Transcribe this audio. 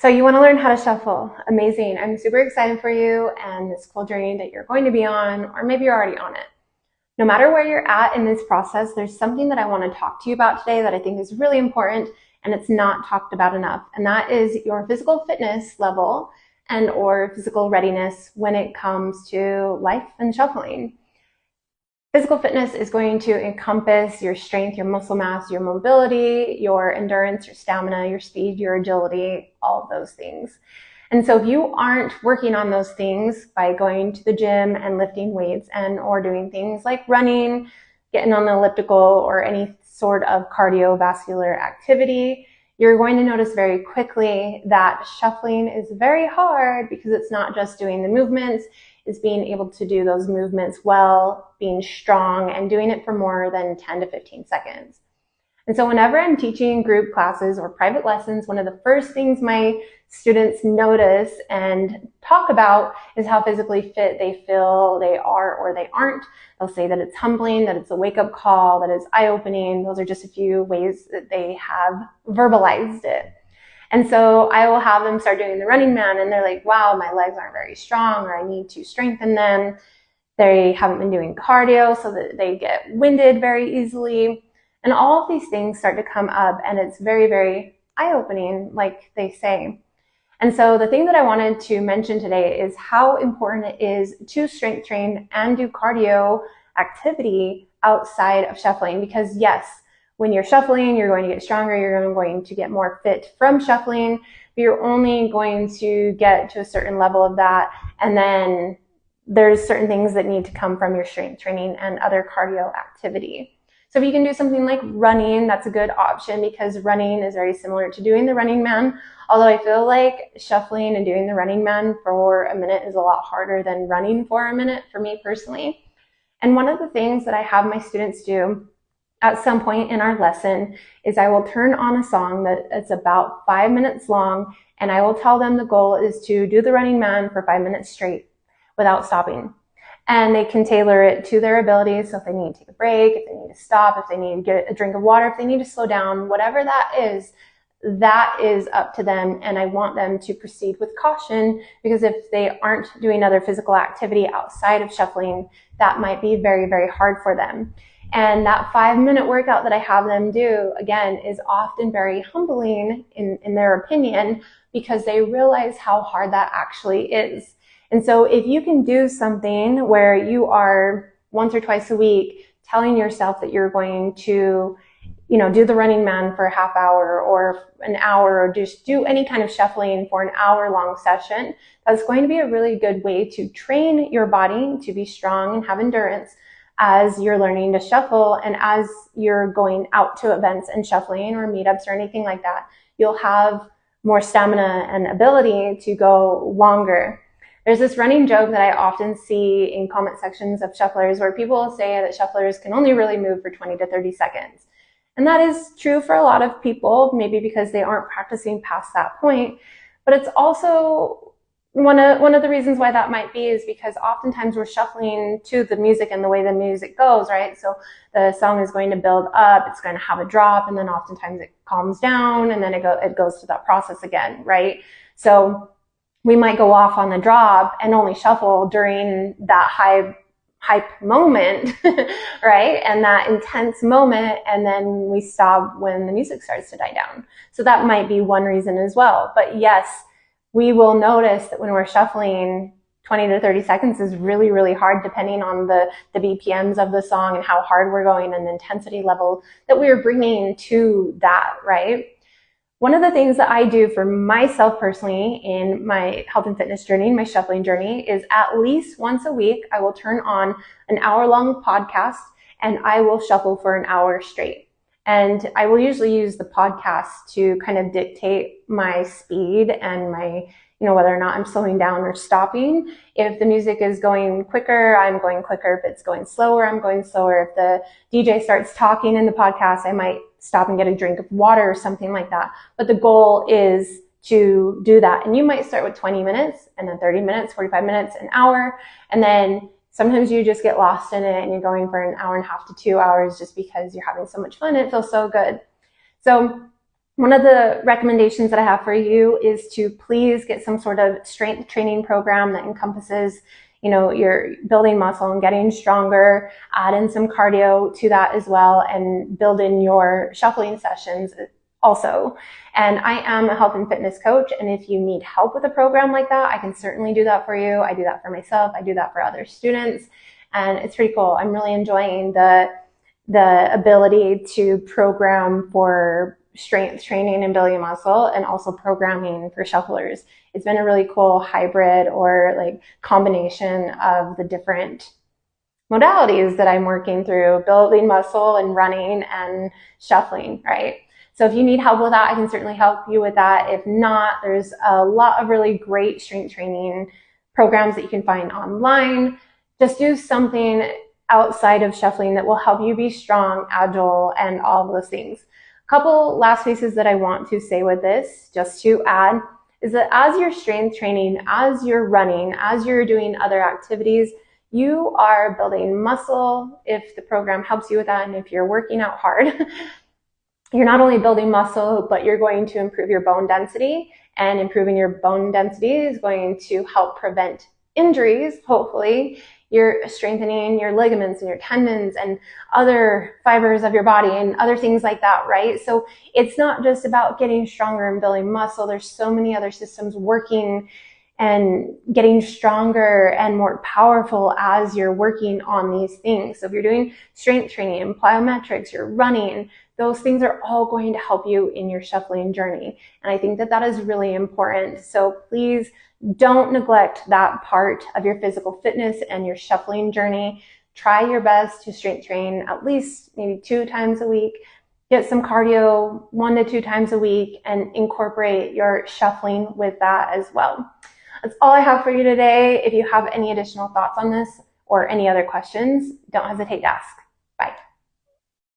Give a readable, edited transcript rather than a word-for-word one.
So you want to learn how to shuffle. Amazing. I'm super excited for you and this cool journey that you're going to be on, or maybe you're already on it. No matter where you're at in this process, there's something that I want to talk to you about today that I think is really important and it's not talked about enough. And that is your physical fitness level and or physical readiness when it comes to life and shuffling. Physical fitness is going to encompass your strength, your muscle mass, your mobility, your endurance, your stamina, your speed, your agility, all of those things. And so if you aren't working on those things by going to the gym and lifting weights and or doing things like running, getting on the elliptical, or any sort of cardiovascular activity, you're going to notice very quickly that shuffling is very hard because it's not just doing the movements, is being able to do those movements well, being strong, and doing it for more than 10 to 15 seconds. And so whenever I'm teaching group classes or private lessons, one of the first things my students notice and talk about is how physically fit they feel they are or they aren't. They'll say that it's humbling, that it's a wake-up call, that it's eye-opening. Those are just a few ways that they have verbalized it. And so I will have them start doing the running man and they're like, wow, my legs aren't very strong, or I need to strengthen them. They haven't been doing cardio, so that they get winded very easily. And all of these things start to come up, and it's very, very eye-opening, like they say. And so the thing that I wanted to mention today is how important it is to strength train and do cardio activity outside of shuffling. Because yes, when you're shuffling, you're going to get stronger, you're going to get more fit from shuffling, but you're only going to get to a certain level of that. And then there's certain things that need to come from your strength training and other cardio activity. So if you can do something like running, that's a good option because running is very similar to doing the running man. Although I feel like shuffling and doing the running man for a minute is a lot harder than running for a minute for me personally. And one of the things that I have my students do at some point in our lesson is I will turn on a song that is about 5 minutes long, and I will tell them the goal is to do the running man for 5 minutes straight without stopping. And they can tailor it to their abilities. So if they need to take a break, if they need to stop, if they need to get a drink of water, if they need to slow down, whatever that is up to them. And I want them to proceed with caution, because if they aren't doing other physical activity outside of shuffling, that might be very, very hard for them. And that 5-minute workout that I have them do, again, is often very humbling in their opinion, because they realize how hard that actually is. And so if you can do something where you are once or twice a week telling yourself that you're going to, do the running man for a half hour or an hour, or just do any kind of shuffling for an hour-long session, that's going to be a really good way to train your body to be strong and have endurance as you're learning to shuffle. And as you're going out to events and shuffling or meetups or anything like that, you'll have more stamina and ability to go longer. There's this running joke that I often see in comment sections of shufflers where people will say that shufflers can only really move for 20 to 30 seconds. And that is true for a lot of people, maybe because they aren't practicing past that point. But it's also one of the reasons why that might be is because oftentimes we're shuffling to the music and the way the music goes, right? So the song is going to build up, it's going to have a drop, and then oftentimes it calms down, and then it goes through that process again, right? So we might go off on the drop and only shuffle during that hype moment, right? And that intense moment, and then we stop when the music starts to die down. So that might be one reason as well. But yes, we will notice that when we're shuffling, 20 to 30 seconds is really, really hard depending on the BPMs of the song and how hard we're going and the intensity level that we're bringing to that, right? One of the things that I do for myself personally in my health and fitness journey, my shuffling journey, is at least once a week, I will turn on an hour-long podcast and I will shuffle for an hour straight. And I will usually use the podcast to kind of dictate my speed and my, whether or not I'm slowing down or stopping. If the music is going quicker, I'm going quicker. If it's going slower, I'm going slower. If the DJ starts talking in the podcast, I might stop and get a drink of water or something like that. But the goal is to do that. And you might start with 20 minutes and then 30 minutes, 45 minutes, an hour. And then sometimes you just get lost in it and you're going for an hour and a half to 2 hours just because you're having so much fun. It feels so good. So One of the recommendations that I have for you is to please get some sort of strength training program that encompasses, you're building muscle and getting stronger. Add in some cardio to that as well, and build in your shuffling sessions also. And I am a health and fitness coach, and if you need help with a program like that, I can certainly do that for you. I do that for myself. I do that for other students, and it's pretty cool. I'm really enjoying the ability to program for strength training and building muscle, and also programming for shufflers. It's been a really cool hybrid or like combination of the different modalities that I'm working through, building muscle and running and shuffling, right? So if you need help with that, I can certainly help you with that. If not, there's a lot of really great strength training programs that you can find online. Just do something outside of shuffling that will help you be strong, agile, and all of those things. A couple last pieces that I want to say with this, just to add, is that as you're strength training, as you're running, as you're doing other activities, you are building muscle if the program helps you with that, and if you're working out hard. You're not only building muscle, but you're going to improve your bone density, and improving your bone density is going to help prevent injuries, hopefully. You're strengthening your ligaments and your tendons and other fibers of your body and other things like that, right? So it's not just about getting stronger and building muscle. There's so many other systems working and getting stronger and more powerful as you're working on these things. So if you're doing strength training and plyometrics, you're running, those things are all going to help you in your shuffling journey. And I think that that is really important. So please don't neglect that part of your physical fitness and your shuffling journey. Try your best to strength train at least maybe 2 times a week. Get some cardio 1 to 2 times a week, and incorporate your shuffling with that as well. That's all I have for you today. If you have any additional thoughts on this or any other questions, don't hesitate to ask. Bye.